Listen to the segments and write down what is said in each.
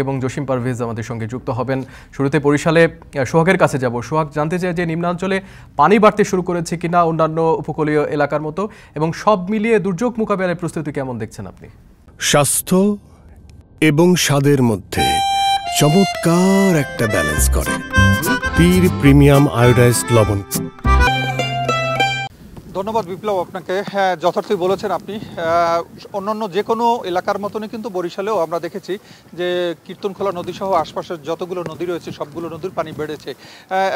এবং জসিম পারভেজ আমাদের সঙ্গে যুক্ত হবেন। শুরুতে বরিশালে সোহাগের কাছে যাব। সোহাগ, জানতে চাই যে নিম্নাঞ্চলে পানি বাড়তে শুরু করেছে কিনা অন্যান্য উপকূলীয় এলাকার মতো, এবং সব মিলিয়ে দুর্যোগ মোকাবেলার প্রস্তুতি কেমন দেখছেন আপনি? স্বাস্থ্য এবং স্বাদের মধ্যে চমৎকার একটা ব্যালেন্স করে পীর প্রিমিয়াম আয়োডাইজড লবণ। ধন্যবাদ বিপ্লব আপনাকে। হ্যাঁ, যথার্থই বলেছেন আপনি। অন্যান্য যে কোনো এলাকার মতনই কিন্তু বরিশালেও আমরা দেখেছি যে কীর্তনখোলা নদী সহ আশপাশের যতগুলো নদী রয়েছে সবগুলো নদীর পানি বেড়েছে।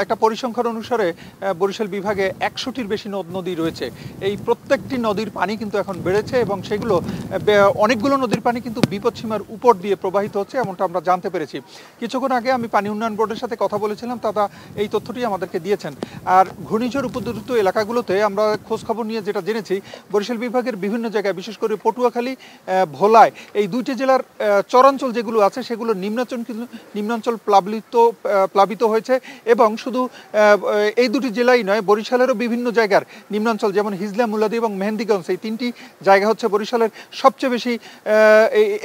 একটা পরিসংখ্যান অনুসারে বরিশাল বিভাগে 100টির বেশি নদী রয়েছে। এই প্রত্যেকটি নদীর পানি কিন্তু এখন বেড়েছে এবং সেগুলো অনেকগুলো নদীর পানি কিন্তু বিপদসীমার উপর দিয়ে প্রবাহিত হচ্ছে, এমনটা আমরা জানতে পেরেছি। কিছুক্ষণ আগে আমি পানি উন্নয়ন বোর্ডের সাথে কথা বলেছিলাম, তারা এই তথ্যটি আমাদেরকে দিয়েছেন। আর ঘূর্ণিঝড় উপদ্রুত এলাকাগুলোতে আমরা খোঁজখবর নিয়ে যেটা জেনেছি, বরিশাল বিভাগের বিভিন্ন জায়গায় বিশেষ করে পটুয়াখালী, ভোলায় এই দুইটি জেলার চরাঞ্চল যেগুলো আছে সেগুলো নিম্নাঞ্চল প্লাবিত হয়েছে। এবং শুধু এই দুটি জেলাই নয়, বরিশালেরও বিভিন্ন জায়গার নিম্নাঞ্চল যেমন হিজলা, মুলাদি এবং মেহেন্দিগঞ্জ, এই তিনটি জায়গা হচ্ছে বরিশালের সবচেয়ে বেশি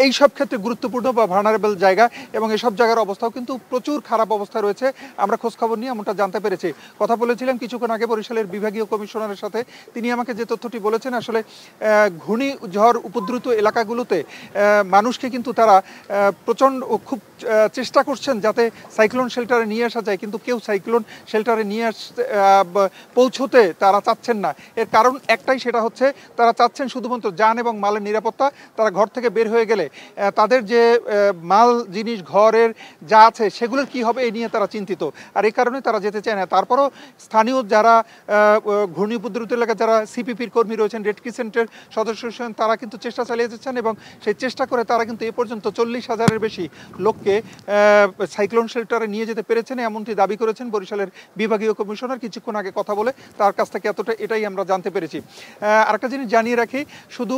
এই সব ক্ষেত্রে গুরুত্বপূর্ণ বা ভার্নারেবল জায়গা, এবং এইসব জায়গার অবস্থাও কিন্তু প্রচুর খারাপ অবস্থা রয়েছে। আমরা খোঁজখবর নিয়ে এমনটা জানতে পেরেছি। কথা বলেছিলাম কিছুক্ষণ আগে বরিশালের বিভাগীয় কমিশনারের সাথে। তিনি আমাকে যে তথ্যটি বলেছেন, আসলে ঘূর্ণিঝড় উপদ্রুত এলাকাগুলোতে মানুষকে কিন্তু তারা খুব চেষ্টা করছেন যাতে সাইক্লোন শেল্টারে নিয়ে আসা যায়, কিন্তু কেউ সাইক্লোন শেল্টারে নিয়ে পৌঁছতে তারা চাচ্ছেন না। এর কারণ একটাই, সেটা হচ্ছে তারা চাচ্ছেন শুধুমাত্র যান এবং মালের নিরাপত্তা। তারা ঘর থেকে বের হয়ে গেলে তাদের যে মাল জিনিস ঘরের যা আছে সেগুলোর কি হবে এই নিয়ে তারা চিন্তিত, আর এই কারণে তারা যেতে চায় না। তারপরও স্থানীয় যারা ঘূর্ণি উপদ্রুত এলাকায় যারা সিপিপির কর্মী রয়েছেন, রেড ক্রিসেন্টের সদস্য রয়েছেন, তারা কিন্তু চেষ্টা চালিয়ে যাচ্ছেন এবং সেই চেষ্টা করে তারা কিন্তু এ পর্যন্ত 40,000-এর বেশি লোককে সাইক্লোন শেল্টারে নিয়ে যেতে পেরেছেন, এমনটি দাবি করেছেন বরিশালের বিভাগীয় কমিশনার। কিছুক্ষণ আগে কথা বলে তার কাছ থেকে এটাই আমরা জানতে পেরেছি। আরেকটা জিনিস জানিয়ে রাখি, শুধু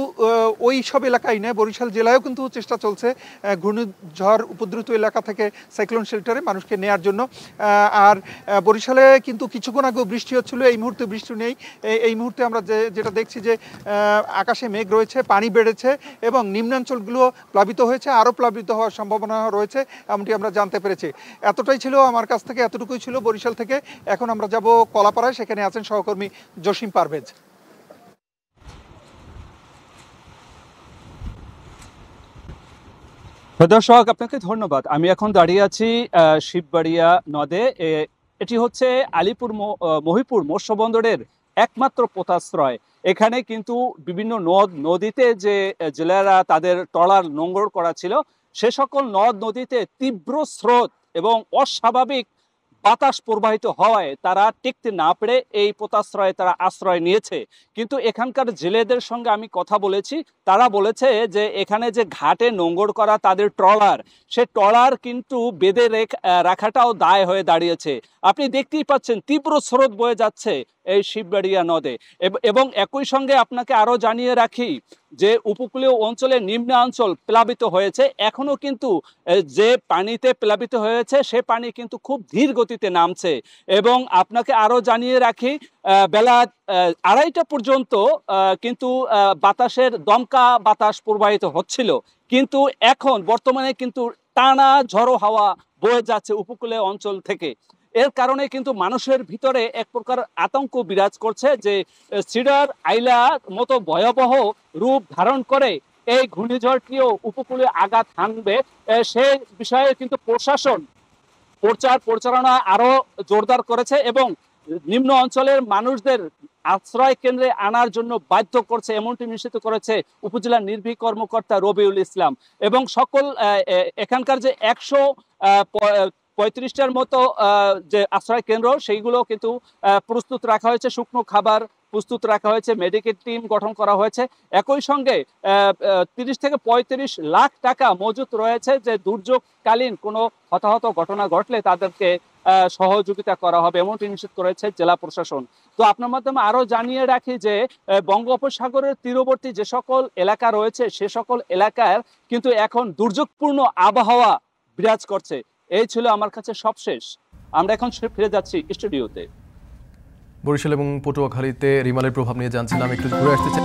ওই সব এলাকায় নয়, বরিশাল জেলায়ও কিন্তু চেষ্টা চলছে ঘূর্ণিঝড় উপদ্রুত এলাকা থেকে সাইক্লোন শেল্টারে মানুষকে নেওয়ার জন্য। আর বরিশালে কিন্তু কিছুক্ষণ আগেও বৃষ্টি হচ্ছিল, এই মুহূর্তে বৃষ্টি নেই। এই মুহূর্তে আমরা যেটা দেখছি যে আকাশে মেঘ রয়েছে, পানি বেড়েছে এবং নিম্নাঞ্চলগুলো প্লাবিত হয়েছে, আরও প্লাবিত হওয়ার সম্ভাবনা রয়েছে, এমনটি আমরা জানতে পেরেছি। এতটাই ছিল আমার কাছ থেকে, এতটুকুই ছিল বরিশাল থেকে। এখন আমরা যাব কলাপাড়ায়, সেখানে আছেন সহকর্মী জসিম পারভেজ। দর্শক, আপনাকে ধন্যবাদ। আমি এখন দাঁড়িয়ে আছি শিববাড়িয়া নদে। এটি হচ্ছে আলিপুর মহিপুর মৎস্য বন্দরের একমাত্র পোতাশ্রয়। এখানে কিন্তু বিভিন্ন নদীতে যে জেলেরা তাদের ট্রলার নোঙর করা ছিল, সে সকল নদীতে তীব্র স্রোত এবং অস্বাভাবিক বাতাস প্রবাহিত হওয়ায় তারা টিকতে না পেরে এই পোতাশ্রয়ে তারা আশ্রয় নিয়েছে। কিন্তু এখানকার জেলেদের সঙ্গে আমি কথা বলেছি, তারা বলেছে যে এখানে যে ঘাটে নোঙর করা তাদের ট্রলার, সে ট্রলার কিন্তু বেঁধে রাখাটাও দায় হয়ে দাঁড়িয়েছে। আপনি দেখতেই পাচ্ছেন তীব্র স্রোত বয়ে যাচ্ছে এই শিববাড়িয়া নদে। এবং একই সঙ্গে আপনাকে আরও জানিয়ে রাখি যে উপকূলীয় অঞ্চলে নিম্নাঞ্চল প্লাবিত হয়েছে। এখনও কিন্তু যে পানিতে প্লাবিত হয়েছে সে পানি কিন্তু খুব ধীর গতিতে নামছে। এবং আপনাকে আরও জানিয়ে রাখি, বেলা 2:30টা পর্যন্ত কিন্তু বাতাসের দমকা বাতাস প্রবাহিত হচ্ছিল, কিন্তু এখন বর্তমানে কিন্তু টানা ঝড়ো হাওয়া বয়ে যাচ্ছে উপকূলীয় অঞ্চল থেকে। এর কারণে কিন্তু মানুষের ভিতরে এক প্রকার আতঙ্ক বিরাজ করছে যে সিডার আইলা মতো ভয়াবহ রূপ ধারণ করে এই ঘূর্ণিঝড়টিও উপকূলে আঘাত হানবে। সে বিষয়ে কিন্তু প্রশাসন পরিচালনা আরো জোরদার করেছে এবং নিম্ন অঞ্চলের মানুষদের আশ্রয় কেন্দ্রে আনার জন্য বাধ্য করছে, এমনটি নিশ্চিত করেছে উপজেলা নির্বাহী কর্মকর্তা রবিউল ইসলাম। এবং সকল এখানকার যে 135টার মতো যে আশ্রয় কেন্দ্র, সেইগুলো কিন্তু প্রস্তুত রাখা হয়েছে, শুকনো খাবার প্রস্তুত রাখা হয়েছে, মেডিকেল টিম গঠন করা হয়েছে। একই সঙ্গে 30 থেকে 35 লাখ টাকা মজুত রয়েছে, যে দুর্যোগকালীন কোনো হতাহত ঘটনা ঘটলে তাদেরকে সহযোগিতা করা হবে, এমনটি নিশ্চিত করেছে জেলা প্রশাসন। তো আপনার মাধ্যমে আরও জানিয়ে রাখি যে বঙ্গোপসাগরের তীরবর্তী যে সকল এলাকা রয়েছে সে সকল এলাকার কিন্তু এখন দুর্যোগপূর্ণ আবহাওয়া বিরাজ করছে। এই ছিল আমার কাছে সবশেষ। আমরা এখন ফিরে যাচ্ছি স্টুডিওতে। বরিশাল এবং পটুয়াখালীতে রিমালের প্রভাব নিয়ে জানছিলাম, একটু ঘুরে আসতে চাই।